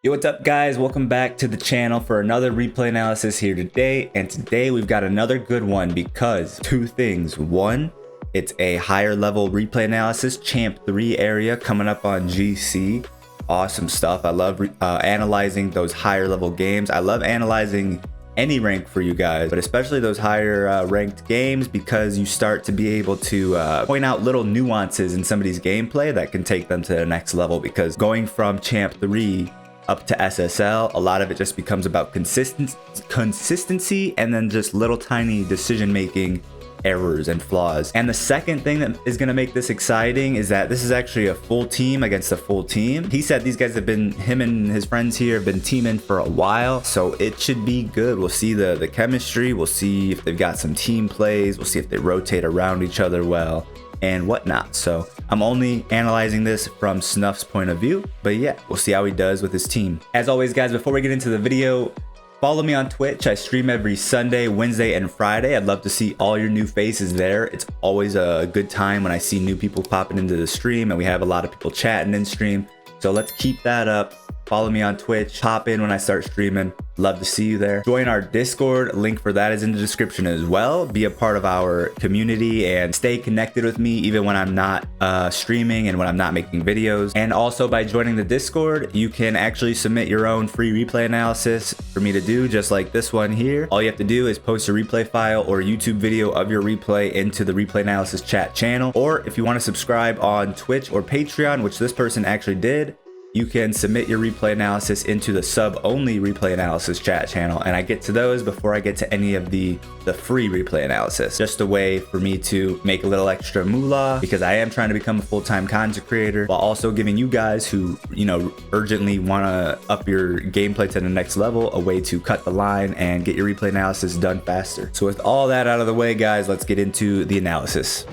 Yo, what's up guys? Welcome back to the channel for another replay analysis here today. And today we've got another good one because two things. One, it's a higher level replay analysis, Champ 3 area coming up on GC. Awesome stuff. I love analyzing those higher level games. I love analyzing any rank for you guys, but especially those higher ranked games because you start to be able to point out little nuances in somebody's gameplay that can take them to the next level. Because going from Champ 3 up to SSL, a lot of it just becomes about consistency and then just little tiny decision making errors and flaws. And the second thing that is going to make this exciting is that this is actually a full team against a full team. He said these guys have been, him and his friends here have been teaming for a while, so it should be good. We'll see the chemistry, we'll see if they've got some team plays, we'll see if they rotate around each other well and whatnot. So I'm only analyzing this from Snuff's point of view, but yeah, we'll see how he does with his team. As always guys, before we get into the video, follow me on Twitch. I stream every Sunday, Wednesday, and Friday. I'd love to see all your new faces there. It's always a good time when I see new people popping into the stream and we have a lot of people chatting in stream. So let's keep that up. Follow me on Twitch, hop in when I start streaming. Love to see you there. Join our Discord, link for that is in the description as well. Be a part of our community and stay connected with me even when I'm not streaming and when I'm not making videos. And also by joining the Discord, you can actually submit your own free replay analysis for me to do, just like this one here. All you have to do is post a replay file or YouTube video of your replay into the replay analysis chat channel. Or if you want to subscribe on Twitch or Patreon, which this person actually did, you can submit your replay analysis into the sub-only replay analysis chat channel, and I get to those before I get to any of the free replay analysis. Just a way for me to make a little extra moolah because I am trying to become a full-time content creator while also giving you guys who, you know, urgently want to up your gameplay to the next level a way to cut the line and get your replay analysis done faster. So with all that out of the way, guys, let's get into the analysis.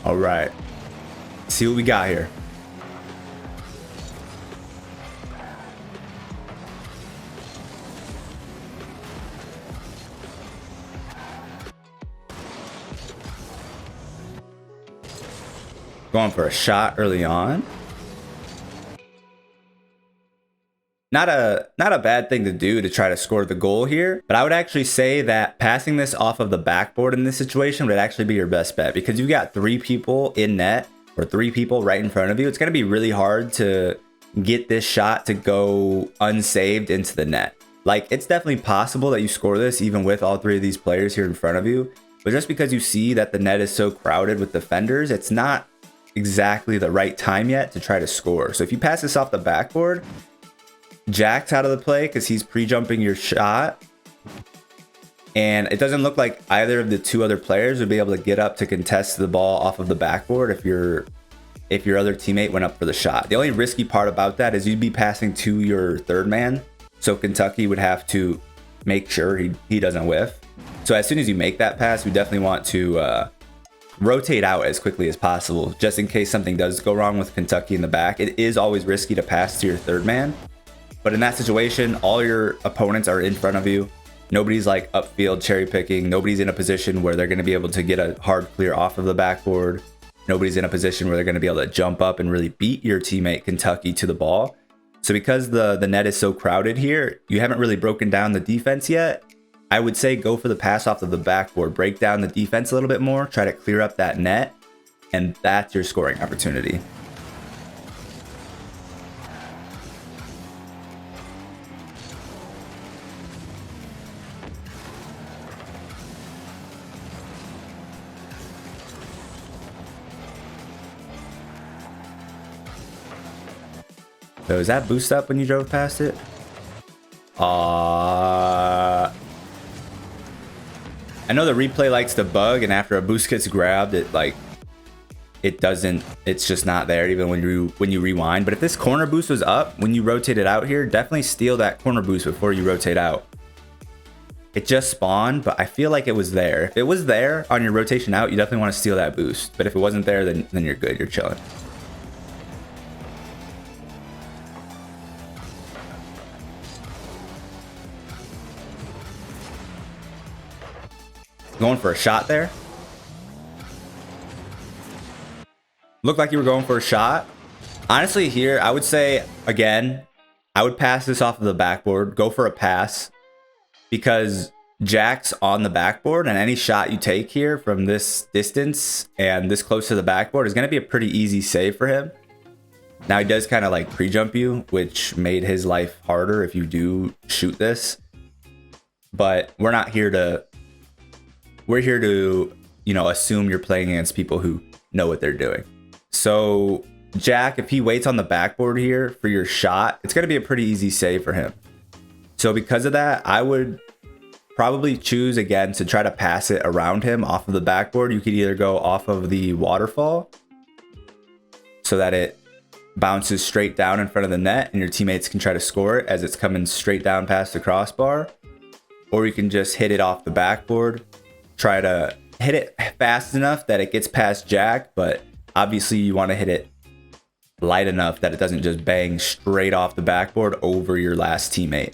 All right, see what we got here. Going for a shot early on. Not a bad thing to do to try to score the goal here, but I would actually say that passing this off of the backboard in this situation would actually be your best bet because you've got 3 people in net or 3 people right in front of you. It's going to be really hard to get this shot to go unsaved into the net. Like, it's definitely possible that you score this even with all 3 of these players here in front of you, but just because you see that the net is so crowded with defenders, it's not exactly the right time yet to try to score. So if you pass this off the backboard, Jack's out of the play because he's pre-jumping your shot, and it doesn't look like either of the 2 other players would be able to get up to contest the ball off of the backboard if your other teammate went up for the shot. The only risky part about that is you'd be passing to your third man, so Kentucky would have to make sure he doesn't whiff. So as soon as you make that pass, we definitely want to rotate out as quickly as possible, just in case something does go wrong with Kentucky in the back. It is always risky to pass to your third man, but in that situation, all your opponents are in front of you. Nobody's like upfield cherry picking. Nobody's in a position where they're going to be able to get a hard clear off of the backboard. Nobody's in a position where they're going to be able to jump up and really beat your teammate Kentucky to the ball. So because the net is so crowded here, you haven't really broken down the defense yet. I would say go for the pass off of the backboard, break down the defense a little bit more, try to clear up that net, and that's your scoring opportunity. So is that boost up when you drove past it? I know the replay likes to bug, and after a boost gets grabbed, it's just not there even when you rewind. But if this corner boost was up when you rotate it out here, definitely steal that corner boost before you rotate out. It just spawned, but I feel like it was there. If it was there on your rotation out, you definitely want to steal that boost. But if it wasn't there, then you're good, you're chilling. Going for a shot there. Looked like you were going for a shot. Honestly, here, I would say, again, I would pass this off of the backboard. Go for a pass. Because Jack's on the backboard, and any shot you take here from this distance and this close to the backboard is going to be a pretty easy save for him. Now, he does kind of like pre-jump you, which made his life harder if you do shoot this. But we're not here to... We're here to, you know, assume you're playing against people who know what they're doing. So Jack, if he waits on the backboard here for your shot, it's going to be a pretty easy save for him. So because of that, I would probably choose again to try to pass it around him off of the backboard. You could either go off of the waterfall so that it bounces straight down in front of the net and your teammates can try to score it as it's coming straight down past the crossbar. Or you can just hit it off the backboard, try to hit it fast enough that it gets past Jack, but obviously you want to hit it light enough that it doesn't just bang straight off the backboard over your last teammate.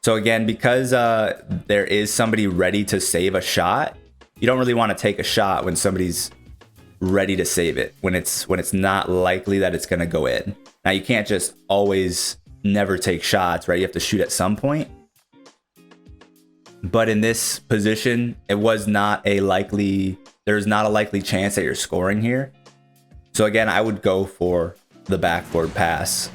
So again, because there is somebody ready to save a shot, you don't really want to take a shot when somebody's ready to save it, when it's not likely that it's going to go in. Now, you can't just always never take shots, right? You have to shoot at some point. But in this position, there's not a likely chance that you're scoring here. So again, I would go for the backboard pass.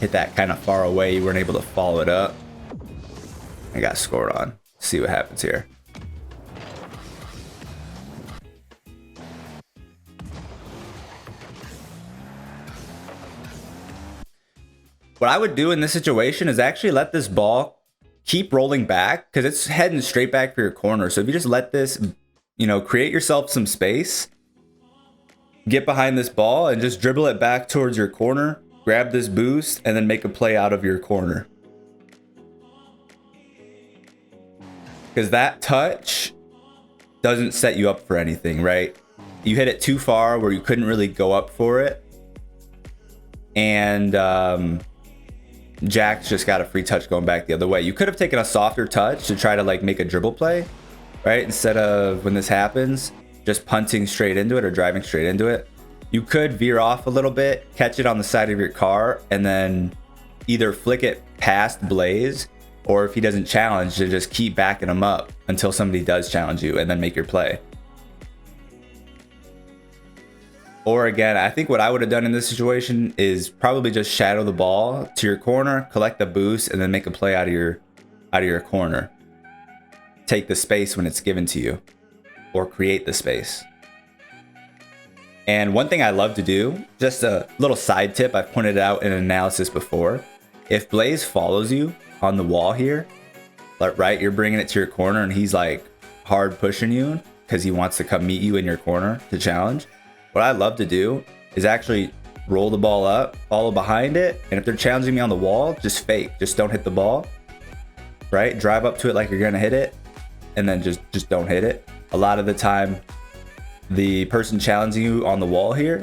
Hit that kind of far away. You weren't able to follow it up. I got scored on. Let's see what happens here. What I would do in this situation is actually let this ball keep rolling back because it's heading straight back for your corner. So if you just let this, you know, create yourself some space, get behind this ball and just dribble it back towards your corner, grab this boost, and then make a play out of your corner. Because that touch doesn't set you up for anything, right? You hit it too far where you couldn't really go up for it. And Jack's just got a free touch going back the other way. You could have taken a softer touch to try to like make a dribble play, right? Instead of, when this happens, just punting straight into it or driving straight into it. You could veer off a little bit, catch it on the side of your car, and then either flick it past Blaze, or if he doesn't challenge, to just keep backing him up until somebody does challenge you and then make your play. Or again, I think what I would have done in this situation is probably just shadow the ball to your corner, collect the boost, and then make a play out of your corner. Take the space when it's given to you, or create the space. And one thing I love to do, just a little side tip, I've pointed out in an analysis before. If Blaze follows you on the wall here, right, you're bringing it to your corner and he's like hard pushing you because he wants to come meet you in your corner to challenge. What I love to do is actually roll the ball up, follow behind it, and if they're challenging me on the wall, just fake. Just don't hit the ball, right? Drive up to it like you're gonna hit it, and then just don't hit it. A lot of the time, the person challenging you on the wall here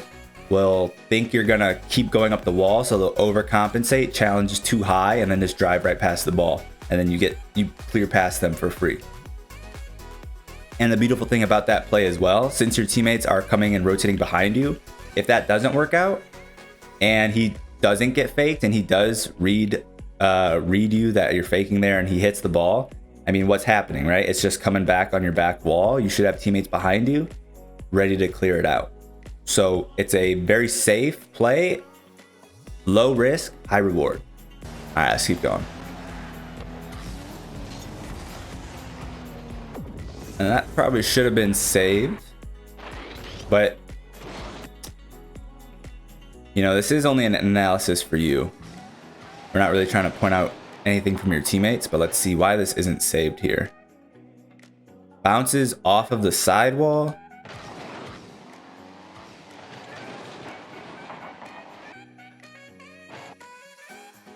will think you're gonna keep going up the wall, so they'll overcompensate, challenge too high, and then just drive right past the ball, and then you clear past them for free. And the beautiful thing about that play as well, since your teammates are coming and rotating behind you, if that doesn't work out and he doesn't get faked and he does read you that you're faking there and he hits the ball, I mean, what's happening, right? It's just coming back on your back wall. You should have teammates behind you ready to clear it out. So it's a very safe play, low risk, high reward. All right, let's keep going. And that probably should have been saved, but you know, this is only an analysis for you. We're not really trying to point out anything from your teammates, but let's see why this isn't saved here. Bounces off of the sidewall.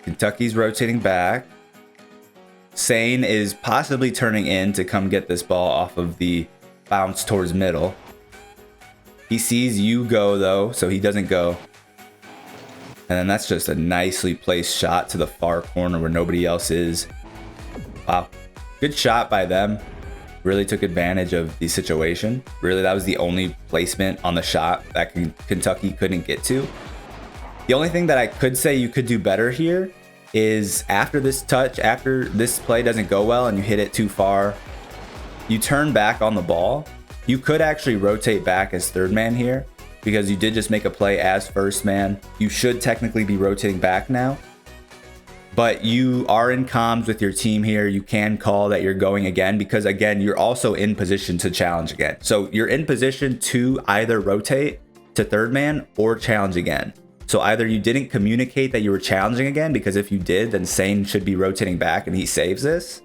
Kentucky's rotating back. Sane is possibly turning in to come get this ball off of the bounce towards middle. He sees you go though, so he doesn't go. And And then that's just a nicely placed shot to the far corner where nobody else is. Wow, good shot by them. Really took advantage of the situation. Really, that was the only placement on the shot that Kentucky couldn't get to. The only thing that I could say you could do better here is after this touch, after this play doesn't go well and you hit it too far, you turn back on the ball. You could actually rotate back as third man here because you did just make a play as first man. You should technically be rotating back now. But you are in comms with your team here. You can call that you're going again because, again, you're also in position to challenge again. So you're in position to either rotate to third man or challenge again. So either you didn't communicate that you were challenging again, because if you did, then Sane should be rotating back and he saves this.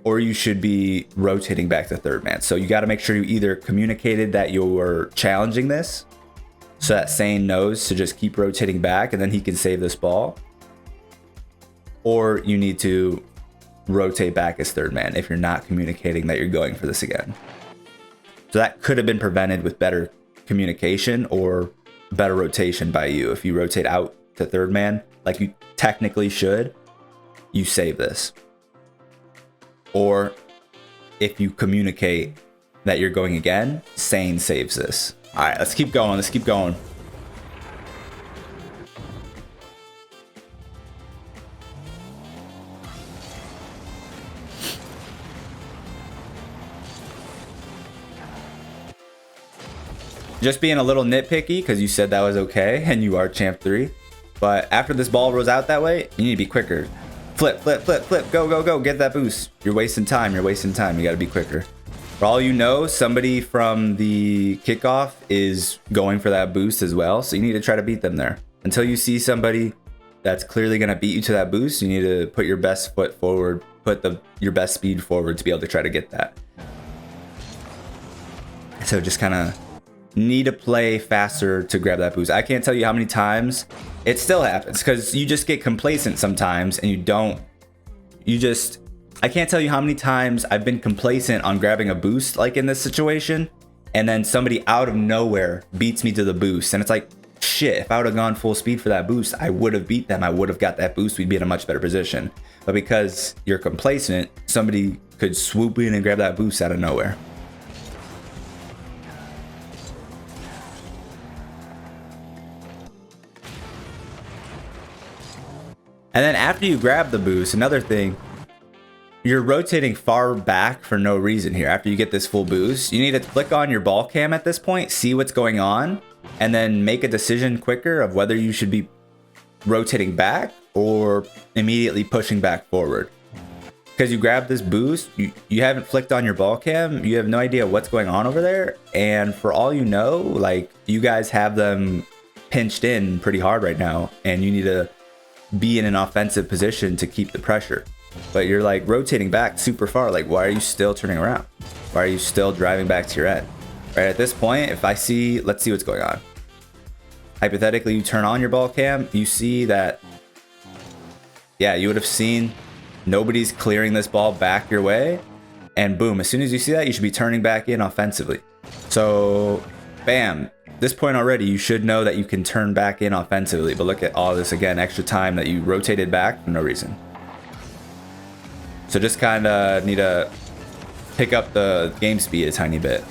Or you should be rotating back to third man. So you got to make sure you either communicated that you're challenging this so that Sane knows to just keep rotating back and then he can save this ball. Or you need to rotate back as third man if you're not communicating that you're going for this again. So that could have been prevented with better communication or better rotation by you. If you rotate out to third man, like you technically should, you save this. Or if you communicate that you're going again, Sane saves this. All right, let's keep going. Let's keep going. Just being a little nitpicky because you said that was okay and you are champ 3. But after this ball rolls out that way, you need to be quicker. Flip, flip, flip, flip. Go, go, go. Get that boost. You're wasting time. You're wasting time. You got to be quicker. For all you know, somebody from the kickoff is going for that boost as well. So you need to try to beat them there. Until you see somebody that's clearly going to beat you to that boost, you need to put your best foot forward, put your best speed forward to be able to try to get that. So just kind of need to play faster to grab that boost. I can't tell you how many times it still happens because you just get complacent sometimes and I can't tell you how many times I've been complacent on grabbing a boost like in this situation and then somebody out of nowhere beats me to the boost and it's like, shit, if I would have gone full speed for that boost, I would have beat them. I would have got that boost. We'd be in a much better position. But because you're complacent, somebody could swoop in and grab that boost out of nowhere. And then after you grab the boost, another thing, you're rotating far back for no reason here. After you get this full boost, you need to click on your ball cam at this point, see what's going on, and then make a decision quicker of whether you should be rotating back or immediately pushing back forward. Because you grab this boost, you haven't flicked on your ball cam, you have no idea what's going on over there, and for all you know, like, you guys have them pinched in pretty hard right now, and you need to be in an offensive position to keep the pressure. But you're like rotating back super far. Like, why are you still turning around? Why are you still driving back to your end? Right at this point, if I see, let's see what's going on. Hypothetically, you turn on your ball cam, you see that, yeah, you would have seen nobody's clearing this ball back your way. And boom, as soon as you see that, you should be turning back in offensively. So, bam. This point already, you should know that you can turn back in offensively, but look at all this again, extra time that you rotated back for no reason. So just kind of need to pick up the game speed a tiny bit.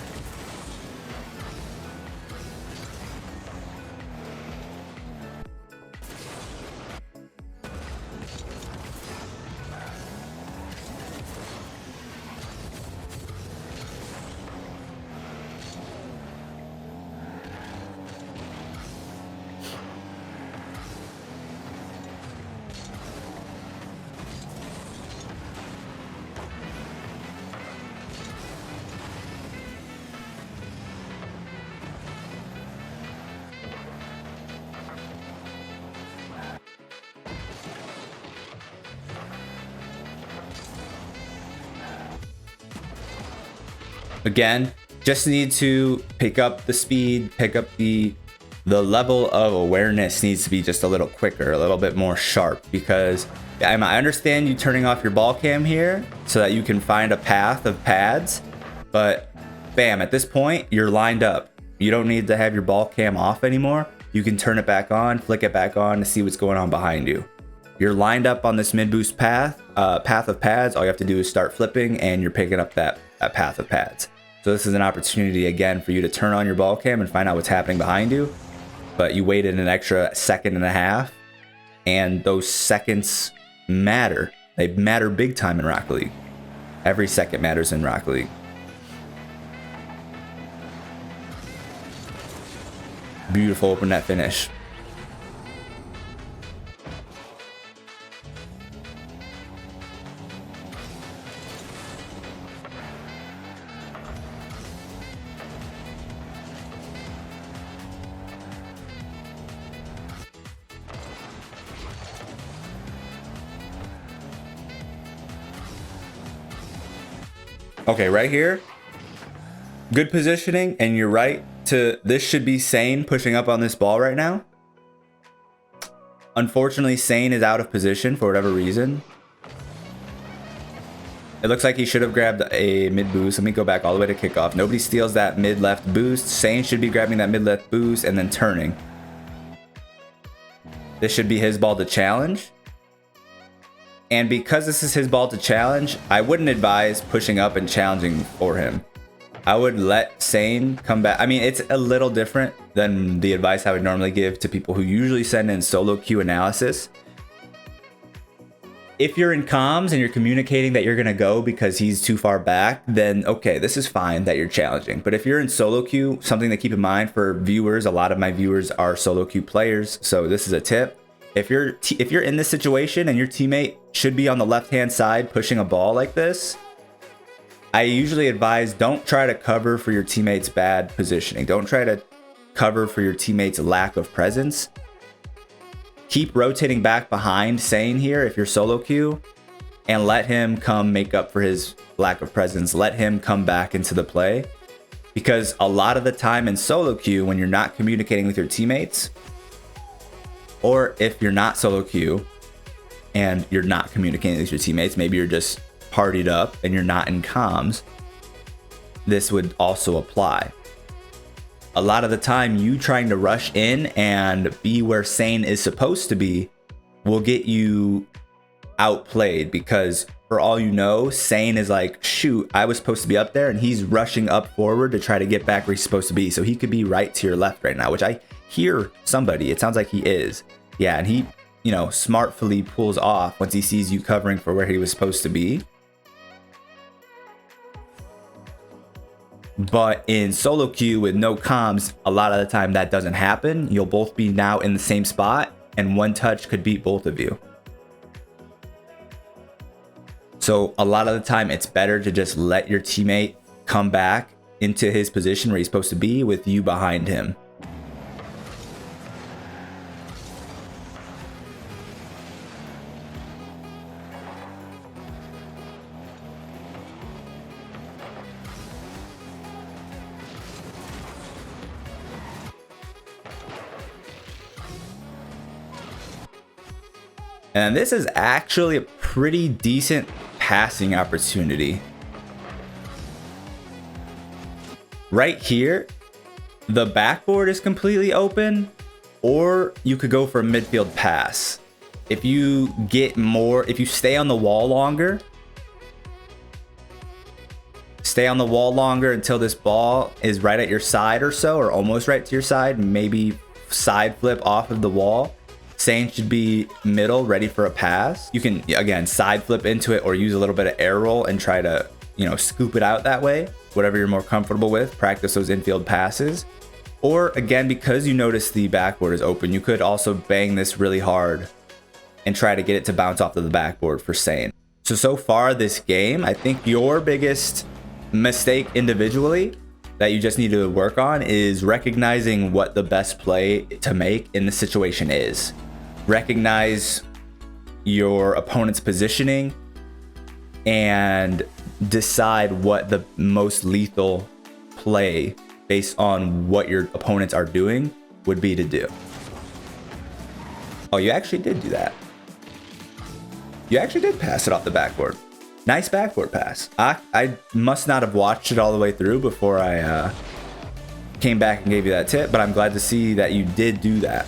Again, just need to pick up the speed, pick up the level of awareness needs to be just a little quicker, a little bit more sharp, because I understand you turning off your ball cam here so that you can find a path of pads, but bam, at this point, you're lined up. You don't need to have your ball cam off anymore. you can turn it back on, flick it back on to see what's going on behind you. You're lined up on this mid boost path of pads. All you have to do is start flipping and you're picking up that path of pads. So this is an opportunity again for you to turn on your ball cam and find out what's happening behind you. But you waited an extra 1.5 seconds, and those seconds matter. They matter big time in Rocket League. Every second matters in Rocket League. Beautiful open net finish. Okay, right here, good positioning, and you're right to, this should be Sane pushing up on this ball right now. Unfortunately, Sane is out of position for whatever reason. It looks like he should have grabbed a mid boost. Let me go back all the way to kickoff. Nobody steals that mid left boost. Sane should be grabbing that mid left boost and then turning. This should be his ball to challenge. And because this is his ball to challenge, I wouldn't advise pushing up and challenging for him. I would let Sane come back. I mean, it's a little different than the advice I would normally give to people who usually send in solo queue analysis. If you're in comms and you're communicating that you're going to go because he's too far back, then okay, this is fine that you're challenging. But if you're in solo queue, something to keep in mind for viewers, a lot of my viewers are solo queue players, so this is a tip. If you're in this situation and your teammate should be on the left-hand side pushing a ball like this, I usually advise don't try to cover for your teammate's bad positioning. Don't try to cover for your teammate's lack of presence. Keep rotating back behind Sane here if you're solo queue, and let him come make up for his lack of presence. Let him come back into the play, because a lot of the time in solo queue, when you're not communicating with your teammates, or if you're not solo queue and you're not communicating with your teammates, maybe you're just partied up and you're not in comms, this would also apply. A lot of the time, you trying to rush in and be where Sane is supposed to be will get you outplayed, because for all you know, Sane is like, shoot, I was supposed to be up there, and he's rushing up forward to try to get back where he's supposed to be. So he could be right to your left right now, which I hear somebody. It sounds like he is. Yeah, and he, you know, smartfully pulls off once he sees you covering for where he was supposed to be. But in solo queue with no comms, a lot of the time that doesn't happen. You'll both be now in the same spot, and one touch could beat both of you. So a lot of the time, it's better to just let your teammate come back into his position where he's supposed to be with you behind him. And this is actually a pretty decent passing opportunity. Right here, the backboard is completely open, or you could go for a midfield pass. If you get more, if you stay on the wall longer, until this ball is right at your side or so, or almost right to your side, maybe side flip off of the wall. Sane should be middle, ready for a pass. You can, again, side flip into it or use a little bit of air roll and try to, you know, scoop it out that way. Whatever you're more comfortable with, practice those infield passes. Or again, because you notice the backboard is open, you could also bang this really hard and try to get it to bounce off of the backboard for Sane. So far this game, I think your biggest mistake individually that you just need to work on is recognizing what the best play to make in the situation is. Recognize your opponent's positioning and decide what the most lethal play based on what your opponents are doing would be to do. Oh, you actually did do that. You actually did pass it off the backboard. Nice backboard pass. I must not have watched it all the way through before I came back and gave you that tip, but I'm glad to see that you did do that.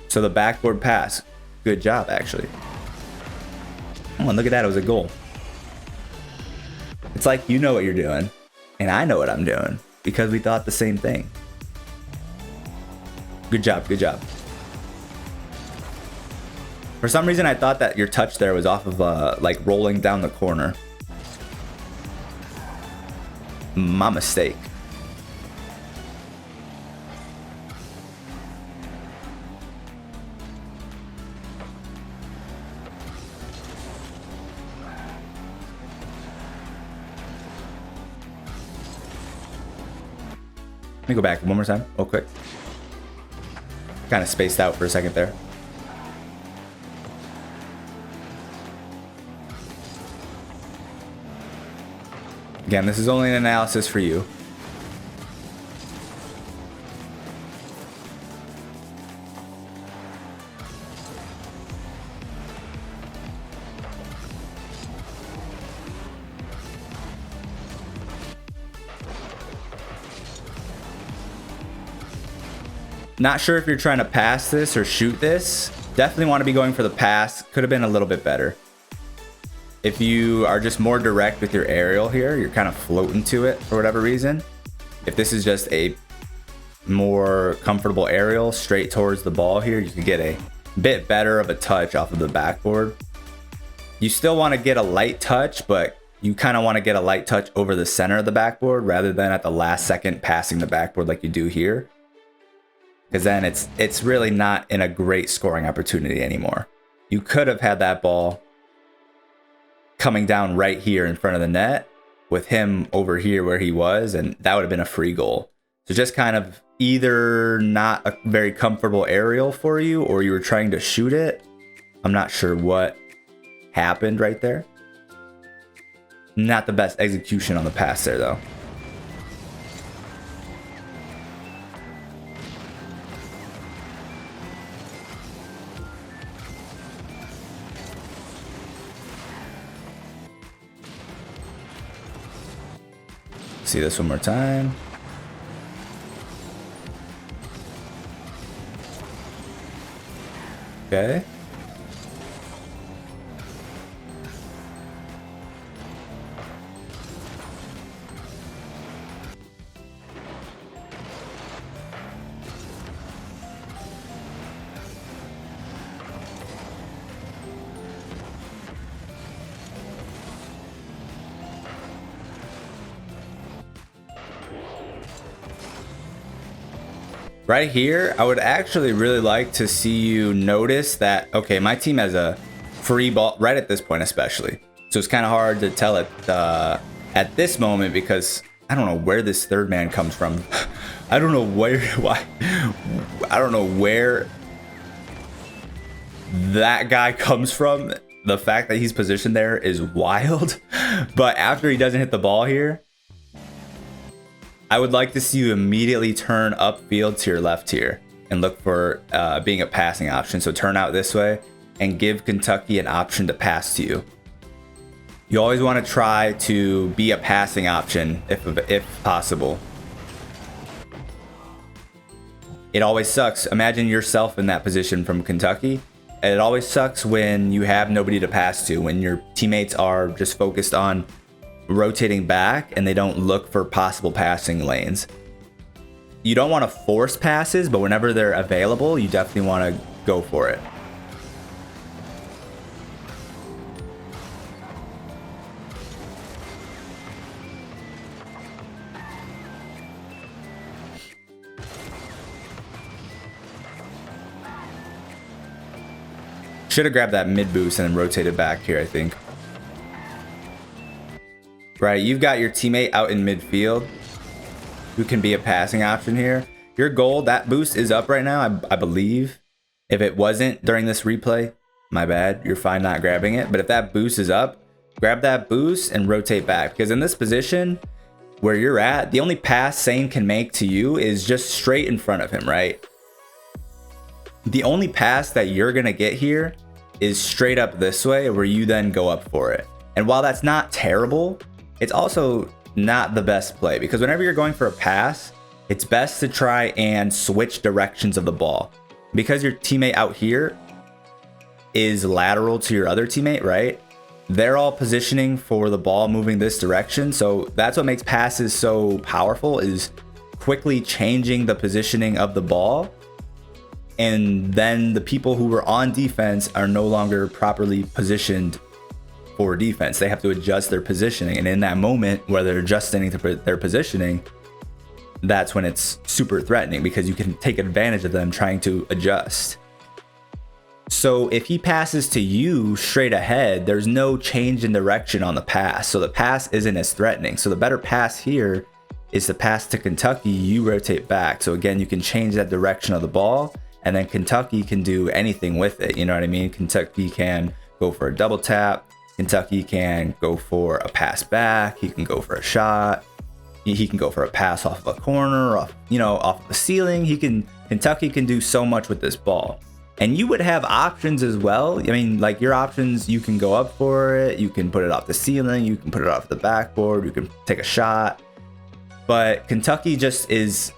So the backboard pass, good job actually. Oh, and look at that, it was a goal. It's like you know what you're doing, and I know what I'm doing because we thought the same thing. Good job, good job. For some reason, I thought that your touch there was off of like rolling down the corner. My mistake. Let me go back one more time, real quick. Kind of spaced out for a second there. Again, this is only an analysis for you. Not sure if you're trying to pass this or shoot this. Definitely want to be going for the pass. Could have been a little bit better. If you are just more direct with your aerial here, you're kind of floating to it for whatever reason. If this is just a more comfortable aerial straight towards the ball here, you could get a bit better of a touch off of the backboard. You still want to get a light touch, but you kind of want to get a light touch over the center of the backboard rather than at the last second passing the backboard like you do here. Because then it's really not in a great scoring opportunity anymore. You could have had that ball coming down right here in front of the net with him over here where he was, and that would have been a free goal. So just kind of either not a very comfortable aerial for you, or you were trying to shoot it. I'm not sure what happened right there. Not the best execution on the pass there though. See this one more time. Okay. Right here, I would actually really like to see you notice that, okay, my team has a free ball right at this point, especially. So it's kind of hard to tell it at this moment because I don't know where this third man comes from. I don't know why. I don't know where that guy comes from. The fact that he's positioned there is wild. But after he doesn't hit the ball here, I would like to see you immediately turn upfield to your left here and look for being a passing option. So turn out this way and give Kentucky an option to pass to you. You always want to try to be a passing option if possible. It always sucks. Imagine yourself in that position from Kentucky. And it always sucks when you have nobody to pass to, when your teammates are just focused on rotating back and they don't look for possible passing lanes. You don't want to force passes, but whenever they're available, you definitely want to go for it. Should have grabbed that mid boost and then rotated back here, I think. Right, you've got your teammate out in midfield who can be a passing option here. Your goal, that boost is up right now, I believe. If it wasn't during this replay, my bad, you're fine not grabbing it. But if that boost is up, grab that boost and rotate back. Because in this position where you're at, the only pass Sane can make to you is just straight in front of him, right? The only pass that you're going to get here is straight up this way where you then go up for it. And while that's not terrible, it's also not the best play, because whenever you're going for a pass, it's best to try and switch directions of the ball. Because your teammate out here is lateral to your other teammate, right? They're all positioning for the ball moving this direction. So that's what makes passes so powerful, is quickly changing the positioning of the ball. And then the people who were on defense are no longer properly positioned for defense. They have to adjust their positioning. And in that moment where they're adjusting their positioning, that's when it's super threatening, because you can take advantage of them trying to adjust. So if he passes to you straight ahead, there's no change in direction on the pass. So the pass isn't as threatening. So the better pass here is the pass to Kentucky. You rotate back. So again, you can change that direction of the ball, and then Kentucky can do anything with it. You know what I mean? Kentucky can go for a double tap. Kentucky can go for a pass back. He can go for a shot. He can go for a pass off of a corner, off the ceiling. Kentucky can do so much with this ball. And you would have options as well. I mean, like, your options, you can go up for it. You can put it off the ceiling. You can put it off the backboard. You can take a shot. But Kentucky just is,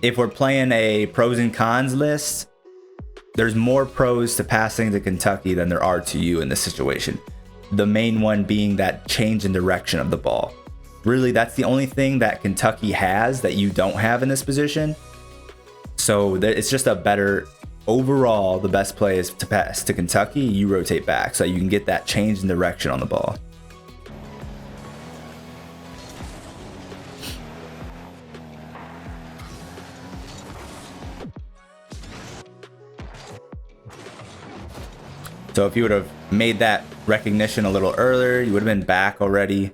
if we're playing a pros and cons list, there's more pros to passing to Kentucky than there are to you in this situation. The main one being that change in direction of the ball. Really, that's the only thing that Kentucky has that you don't have in this position. So it's just a better... Overall, the best play is to pass to Kentucky. You rotate back so you can get that change in direction on the ball. So if you would have made that recognition a little earlier, you would have been back already.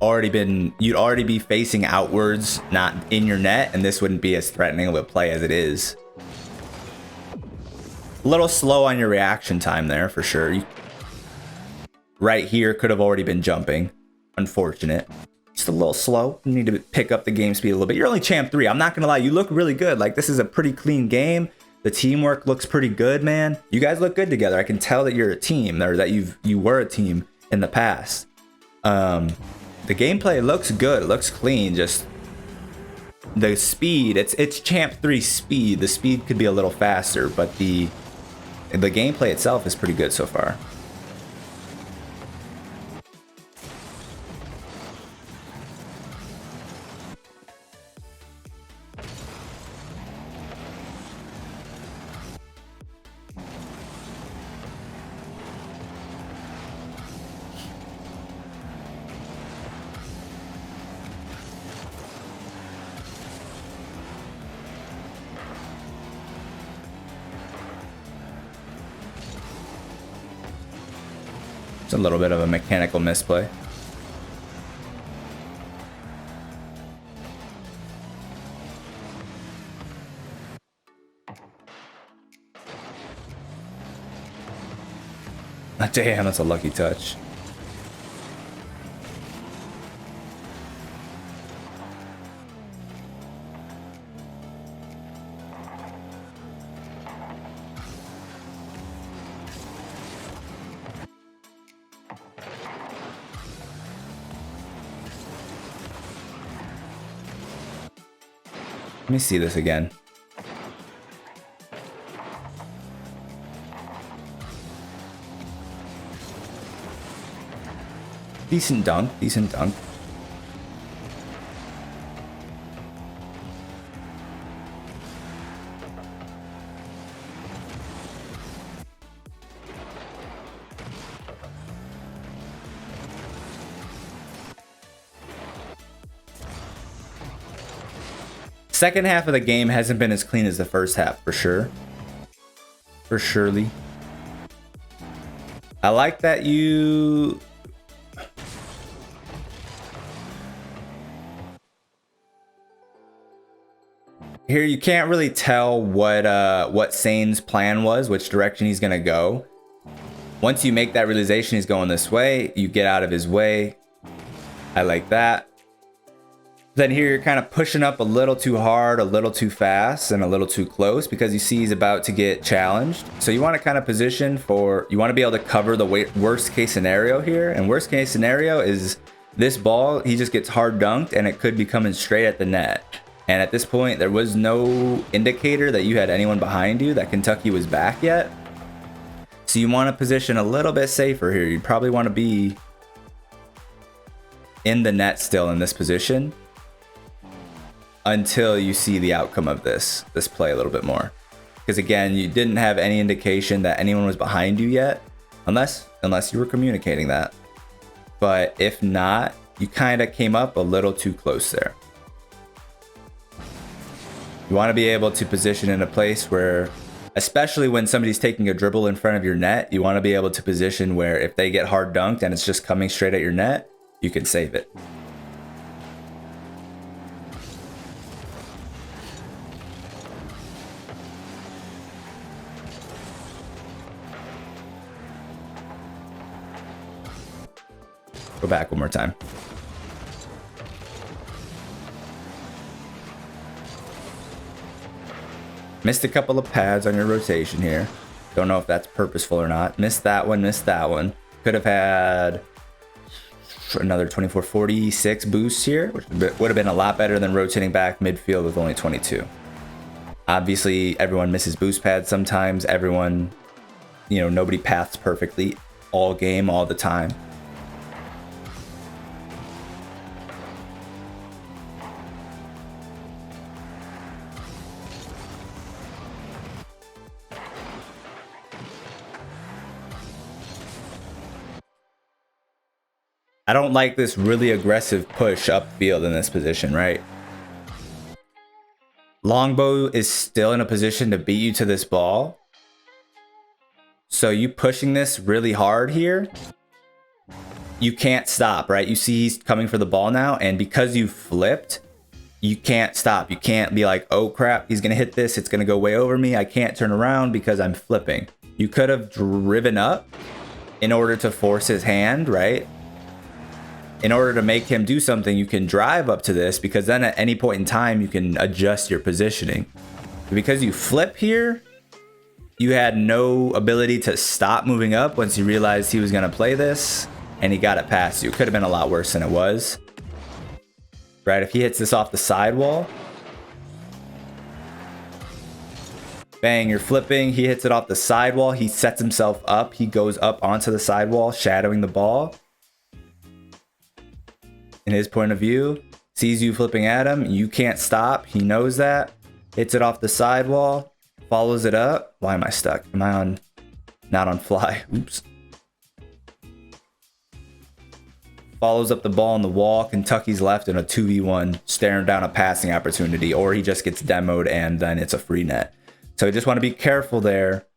You'd already be facing outwards, not in your net, and this wouldn't be as threatening of a play as it is. A little slow on your reaction time there, for sure. Right here could have already been jumping. Unfortunate. Just a little slow. You need to pick up the game speed a little bit. You're only champ 3. I'm not gonna lie, you look really good. Like, this is a pretty clean game. The teamwork looks pretty good, man. You guys look good together. I can tell that you're a team, or that you were a team in the past. The gameplay looks good. It looks clean. Just the speed. It's champ 3 speed. The speed could be a little faster, but the gameplay itself is pretty good so far. It's a little bit of a mechanical misplay. Oh, damn, that's a lucky touch. Let me see this again. Decent dunk, decent dunk. Second half of the game hasn't been as clean as the first half, for sure. For surely. I like that you... Here, you can't really tell what Sane's plan was, which direction he's gonna go. Once you make that realization he's going this way, you get out of his way. I like that. Then here you're kind of pushing up a little too hard, a little too fast, and a little too close because you see he's about to get challenged. So you want to kind of position for, you want to be able to cover the worst case scenario here. And worst case scenario is This ball, he just gets hard dunked and it could be coming straight at the net. And at this point, there was no indicator that you had anyone behind you, that Kentucky was back yet. So you want to position a little bit safer here. You probably want to be in the net still in this position until you see the outcome of this play a little bit more. Because again, you didn't have any indication that anyone was behind you yet, unless you were communicating that. But if not, you kind of came up a little too close there. You want to be able to position in a place where, especially when somebody's taking a dribble in front of your net, you want to be able to position where if they get hard dunked and it's just coming straight at your net, you can save it. Go back one more time. Missed a couple of pads on your rotation here. Don't know if that's purposeful or not. Missed that one, missed that one. Could have had another 2446 boosts here, which would have been a lot better than rotating back midfield with only 22. Obviously, everyone misses boost pads sometimes. Everyone, nobody paths perfectly all game, all the time. I don't like this really aggressive push upfield in this position, right? Longbow is still in a position to beat you to this ball. So you pushing this really hard here, you can't stop, right? You see he's coming for the ball now, and because you flipped, you can't stop. You can't be like, oh crap, he's gonna hit this, it's gonna go way over me, I can't turn around because I'm flipping. You could have driven up in order to force his hand, right? In order to make him do something, you can drive up to this, because then at any point in time, you can adjust your positioning. Because you flip here, you had no ability to stop moving up once you realized he was going to play this, and he got it past you. Could have been a lot worse than it was. Right, if he hits this off the sidewall, bang, you're flipping, he hits it off the sidewall, he sets himself up, he goes up onto the sidewall, shadowing the ball. In his point of view, sees you flipping at him, you can't stop, he knows that, hits it off the sidewall, follows it up. Why am I stuck? Am I on, not on fly? Oops. Follows up the ball on the wall. Kentucky's left in a 2v1, staring down a passing opportunity, or he just gets demoed and then it's a free net. So you just want to be careful there.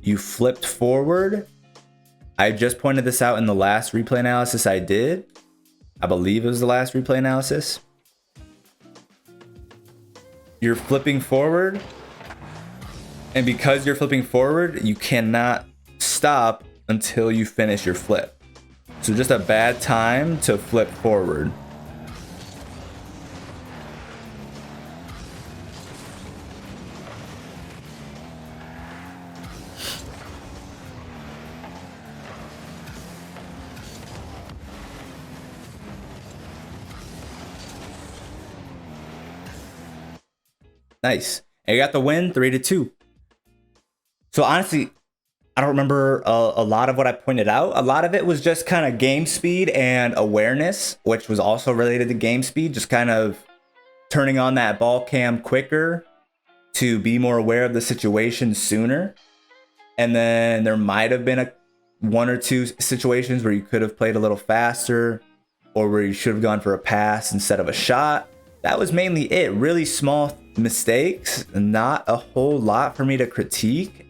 You flipped forward. I just pointed this out in the last replay analysis I did. I believe it was the last replay analysis. You're flipping forward, and because you're flipping forward, you cannot stop until you finish your flip. So just a bad time to flip forward. Nice. And you got the win 3-2. So honestly, I don't remember a lot of what I pointed out. A lot of it was just kind of game speed and awareness, which was also related to game speed. Just kind of turning on that ball cam quicker to be more aware of the situation sooner. And then there might have been one or two situations where you could have played a little faster, or where you should have gone for a pass instead of a shot. That was mainly it. Really small mistakes, not a whole lot for me to critique.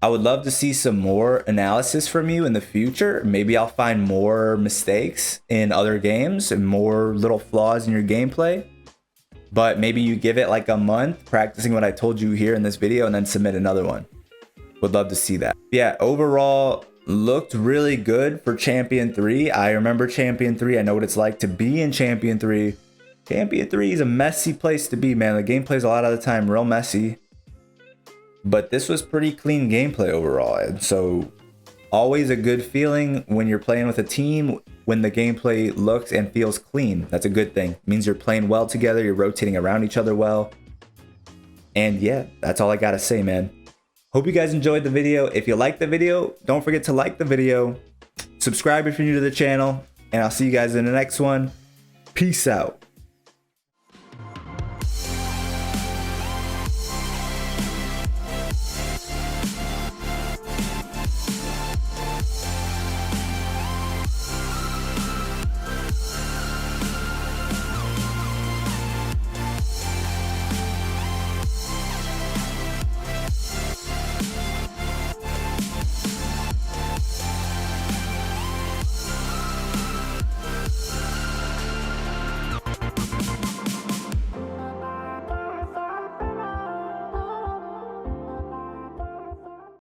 I would love to see some more analysis from you in the future. Maybe I'll find more mistakes in other games and more little flaws in your gameplay. But maybe you give it like a month practicing what I told you here in this video and then submit another one. Would love to see that. Yeah, overall looked really good for Champion 3. I remember Champion 3. I know what it's like to be in Champion 3. Champion 3 is a messy place to be, man. The gameplay's a lot of the time real messy. But this was pretty clean gameplay overall. And so always a good feeling when you're playing with a team when the gameplay looks and feels clean. That's a good thing. It means you're playing well together, you're rotating around each other well. And yeah, that's all I gotta say, man. Hope you guys enjoyed the video. If you liked the video, don't forget to like the video, subscribe if you're new to the channel, and I'll see you guys in the next one. Peace out.